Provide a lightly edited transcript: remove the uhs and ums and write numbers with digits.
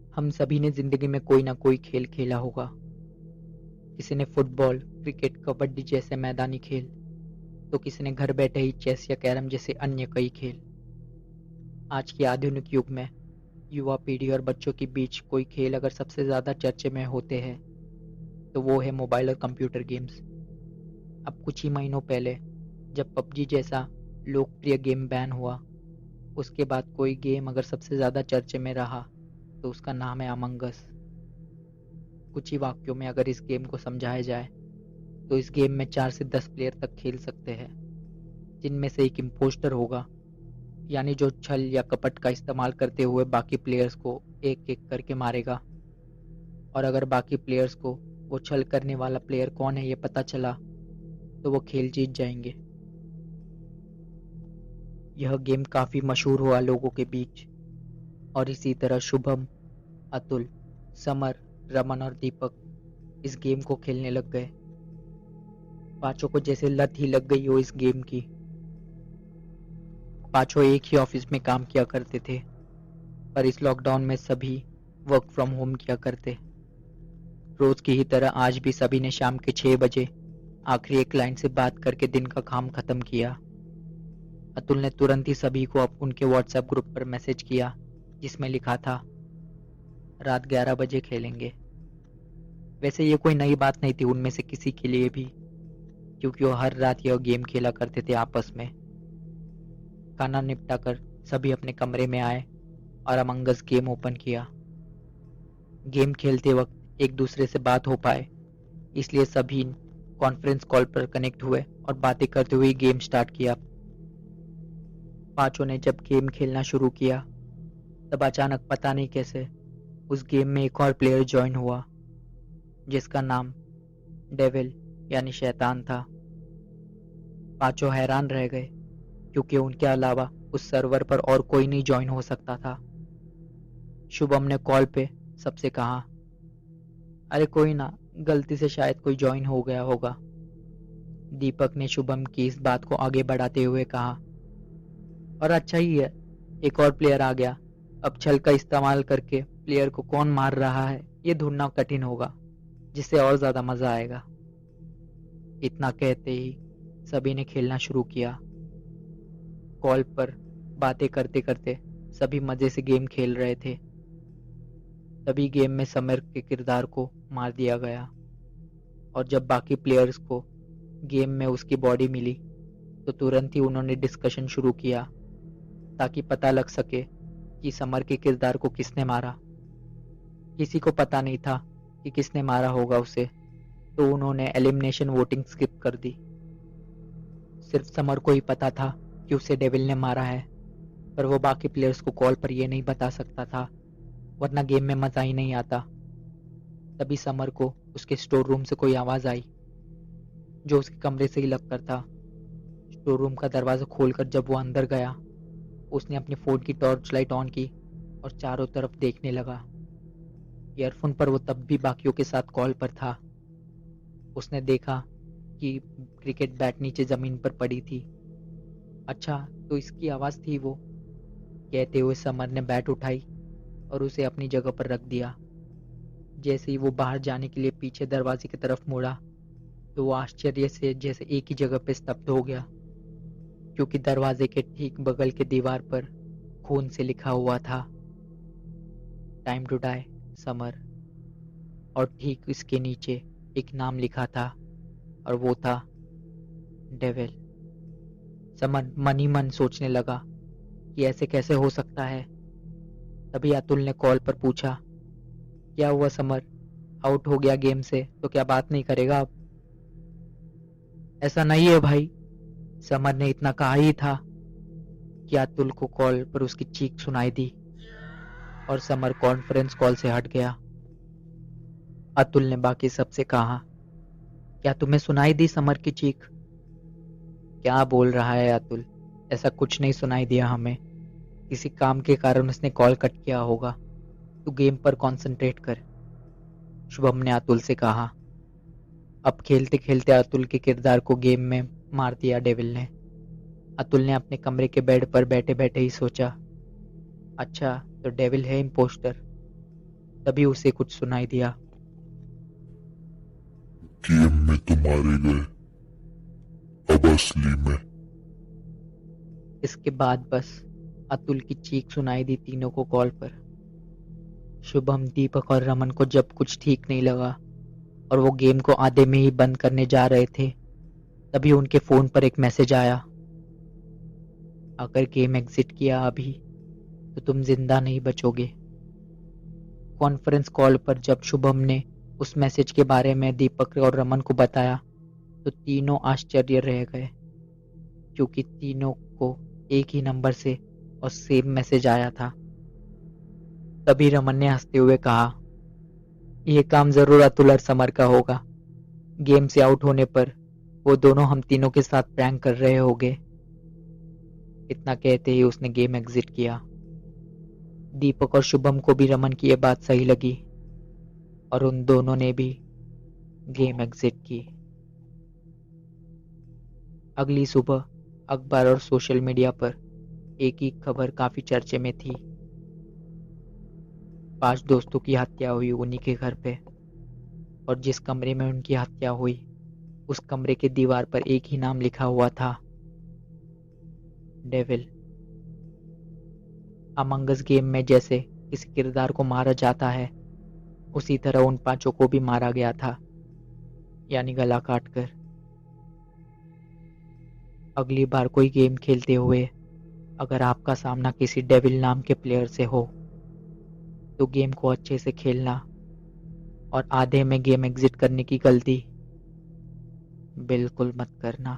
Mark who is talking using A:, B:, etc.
A: हम सभी ने जिंदगी में कोई ना कोई खेल खेला होगा। किसी ने फुटबॉल, क्रिकेट, कबड्डी जैसे मैदानी खेल, तो किसी ने घर बैठे ही चेस या कैरम जैसे अन्य कई खेल। आज के आधुनिक युग में युवा पीढ़ी और बच्चों के बीच कोई खेल अगर सबसे ज्यादा चर्चे में होते हैं तो वो है मोबाइल और कंप्यूटर गेम्स। अब कुछ ही महीनों पहले जब पबजी जैसा लोकप्रिय गेम बैन हुआ, उसके बाद कोई गेम अगर सबसे ज्यादा चर्चे में रहा तो उसका नाम है अमंग अस। कुछ ही वाक्यों में अगर इस गेम को समझाया जाए तो इस गेम में 4 से 10 प्लेयर तक खेल सकते हैं, जिनमें से एक इम्पोस्टर होगा, यानी जो छल या कपट का इस्तेमाल करते हुए बाकी प्लेयर्स को एक एक करके मारेगा। और अगर बाकी प्लेयर्स को वो छल करने वाला प्लेयर कौन है ये पता चला तो वो खेल जीत जाएंगे। यह गेम काफी मशहूर हुआ लोगों के बीच, और इसी तरह शुभम, अतुल, समर, रमन और दीपक इस गेम को खेलने लग गए। पांचों को जैसे लत ही लग गई हो इस गेम की। पांचों एक ही ऑफिस में काम किया करते थे, पर इस लॉकडाउन में सभी वर्क फ्रॉम होम किया करते। रोज की ही तरह आज भी सभी ने शाम के 6 बजे आखिरी एक क्लाइंट से बात करके दिन का काम खत्म किया। अतुल ने तुरंत ही सभी को अब उनके व्हाट्सएप ग्रुप पर मैसेज किया, जिसमें लिखा था, रात 11 बजे खेलेंगे। वैसे ये कोई नई बात नहीं थी उनमें से किसी के लिए भी, क्योंकि वो हर रात यह गेम खेला करते थे आपस में। खाना निपटा कर सभी अपने कमरे में आए और अमंग अस गेम ओपन किया। गेम खेलते वक्त एक दूसरे से बात हो पाए, इसलिए सभी कॉन्फ्रेंस कॉल पर कनेक्ट हुए और बातें करते हुए गेम स्टार्ट किया। पांचों ने जब गेम खेलना शुरू किया तब अचानक पता नहीं कैसे उस गेम में एक और प्लेयर ज्वाइन हुआ, जिसका नाम डेविल यानी शैतान था। पांचों हैरान रह गए, क्योंकि उनके अलावा उस सर्वर पर और कोई नहीं ज्वाइन हो सकता था। शुभम ने कॉल पे सबसे कहा, अरे कोई ना, गलती से शायद कोई ज्वाइन हो गया होगा। दीपक ने शुभम की इस बात को आगे बढ़ाते हुए कहा, और अच्छा ही है, एक और प्लेयर आ गया। अब छल का इस्तेमाल करके प्लेयर को कौन मार रहा है ये ढूंढना कठिन होगा, जिससे और ज्यादा मजा आएगा। इतना कहते ही सभी ने खेलना शुरू किया। कॉल पर बातें करते करते सभी मजे से गेम खेल रहे थे। तभी गेम में समर के किरदार को मार दिया गया, और जब बाकी प्लेयर्स को गेम में उसकी बॉडी मिली तो तुरंत ही उन्होंने डिस्कशन शुरू किया, ताकि पता लग सके कि समर के किरदार को किसने मारा। किसी को पता नहीं था कि किसने मारा होगा उसे, तो उन्होंने एलिमिनेशन वोटिंग स्किप कर दी। सिर्फ समर को ही पता था कि उसे डेविल ने मारा है, पर वो बाकी प्लेयर्स को कॉल पर यह नहीं बता सकता था, वरना गेम में मजा ही नहीं आता। तभी समर को उसके स्टोर रूम से कोई आवाज आई, जो उसके कमरे से ही लगकर था। स्टोर रूम का दरवाजा खोलकर जब वो अंदर गया, उसने अपनी फोन की टॉर्च लाइट ऑन की और चारों तरफ देखने लगा। ईयरफोन पर वो तब भी बाकियों के साथ कॉल पर था। उसने देखा कि क्रिकेट बैट नीचे जमीन पर पड़ी थी। अच्छा, तो इसकी आवाज थी वो। कहते हुए समर ने बैट उठाई और उसे अपनी जगह पर रख दिया। जैसे ही वो बाहर जाने के लिए पीछे दरवाजे की तरफ मुड़ा तो वो आश्चर्य से जैसे एक ही जगह पे स्तब्ध हो गया, क्योंकि दरवाजे के ठीक बगल के दीवार पर खून से लिखा हुआ था, टाइम टू डाई समर। और ठीक इसके नीचे एक नाम लिखा था, और वो था डेविल। समर मन ही मन सोचने लगा कि ऐसे कैसे हो सकता है। तभी अतुल ने कॉल पर पूछा, क्या हुआ समर, आउट हो गया गेम से तो क्या बात नहीं करेगा अब? ऐसा नहीं है भाई, समर ने इतना कहा ही था कि अतुल को कॉल पर उसकी चीख सुनाई दी और समर कॉन्फ्रेंस कॉल से हट गया। अतुल ने बाकी सबसे कहा, क्या तुम्हें सुनाई दी समर की चीख? क्या बोल रहा है अतुल, ऐसा कुछ नहीं सुनाई दिया हमें। किसी काम के कारण उसने कॉल कट किया होगा, तू गेम पर कंसंट्रेट कर, शुभम ने अतुल से कहा। अब खेलते खेलते अतुल के किरदार को गेम में मार दिया डेविल ने। अतुल ने अपने कमरे के बेड पर बैठे बैठे ही सोचा, अच्छा तो डेविल है इम्पोस्टर। तभी उसे कुछ सुनाई दिया।
B: गेम में तो मारे गए, अब असली में।
A: इसके बाद बस अतुल की चीख सुनाई दी तीनों को कॉल पर। शुभम, दीपक और रमन को जब कुछ ठीक नहीं लगा और वो गेम को आधे में ही बंद करने जा रहे थे, तभी उनके फोन पर एक मैसेज आया। अगर गेम एग्जिट किया अभी तो तुम जिंदा नहीं बचोगे। कॉन्फ्रेंस कॉल पर जब शुभम ने उस मैसेज के बारे में दीपक और रमन को बताया तो तीनों आश्चर्य रह गए, क्योंकि तीनों को एक ही नंबर से और सेम मैसेज आया था। तभी रमन ने हंसते हुए कहा, यह काम जरूर अतुल और समर का होगा। गेम से आउट होने पर वो दोनों हम तीनों के साथ प्रैंक कर रहे होंगे। इतना कहते ही उसने गेम एग्जिट किया। दीपक और शुभम को भी रमन की यह बात सही लगी और उन दोनों ने भी गेम एग्जिट की। अगली सुबह अखबार और सोशल मीडिया पर एक ही खबर काफी चर्चे में थी। 5 दोस्तों की हत्या हुई उन्हीं के घर पे, और जिस कमरे में उनकी हत्या हुई उस कमरे के दीवार पर एक ही नाम लिखा हुआ था, डेविल। अमंग अस गेम में जैसे किसी किरदार को मारा जाता है, उसी तरह उन 5 को भी मारा गया था, यानी गला काटकर। अगली बार कोई गेम खेलते हुए अगर आपका सामना किसी डेविल नाम के प्लेयर से हो तो गेम को अच्छे से खेलना और आधे में गेम एग्जिट करने की गलती बिल्कुल मत करना।